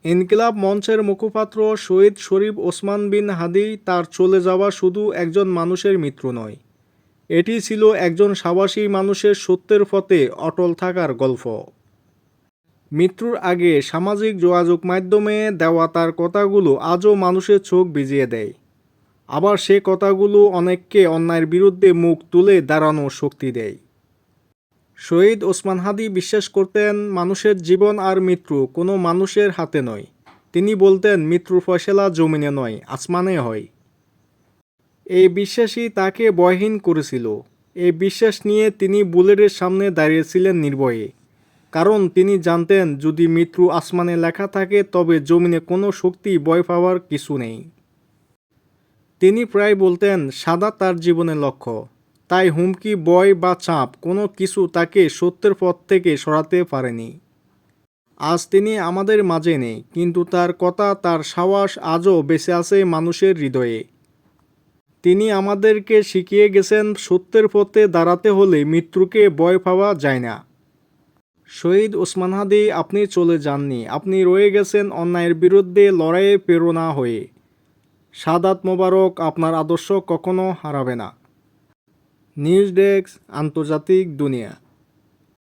ইনকিলাব মঞ্চের মুখপাত্র শহীদ শরীফ ওসমান বিন হাদী তার চলে যাওয়া শুধু একজন মানুষের মৃত্যু নয়, এটি ছিল একজন সাহসী মানুষের সত্যের পথে অটল থাকার গল্প। মৃত্যুর আগে সামাজিক যোগাযোগ মাধ্যমে দেওয়া তার কথাগুলো আজও মানুষের চোখ ভিজিয়ে দেয়। আবার সে কথাগুলো অনেককে অন্যায়ের বিরুদ্ধে মুখ তুলে দাঁড়ানোর শক্তি দেয়। শহীদ ওসমান হাদী বিশ্বাস করতেন মানুষের জীবন আর মৃত্যু কোনো মানুষের হাতে নয়। তিনি বলতেন মৃত্যুর ফয়সালা জমিনে নয়, আসমানে হয়। এই বিশ্বাসই তাকে ভয়হীন করেছিল। এই বিশ্বাস নিয়ে তিনি বুলেটের সামনে দাঁড়িয়েছিলেন নির্ভয়ে, কারণ তিনি জানতেন যদি মৃত্যু আসমানে লেখা থাকে তবে জমিনে কোনো শক্তি ভয় পাওয়ার কিছু নেই। তিনি প্রায় বলতেন সাদা তার জীবনের লক্ষ্য, তাই হুমকি, ভয় বা চাপ কোনো কিছু তাকে সত্যের পথ থেকে সরাতে পারেনি। আজ তিনি আমাদের মাঝে নেই, কিন্তু তার কথা, তার সাহস আজও বেঁচে আছে মানুষের হৃদয়ে। তিনি আমাদেরকে শিখিয়ে গেছেন সত্যের পথে দাঁড়াতে হলে মৃত্যুকে ভয় পাওয়া যায় না। শহীদ ওসমান হাদী, আপনি চলে যাননি, আপনি রয়ে গেছেন অন্যায়ের বিরুদ্ধে লড়াইয়ে প্রেরণা হয়ে। শাহাদাত মোবারক, আপনার আদর্শ কখনো হারাবে না। নিউজ ডেস্ক, আন্তর্জাতিক দুনিয়া।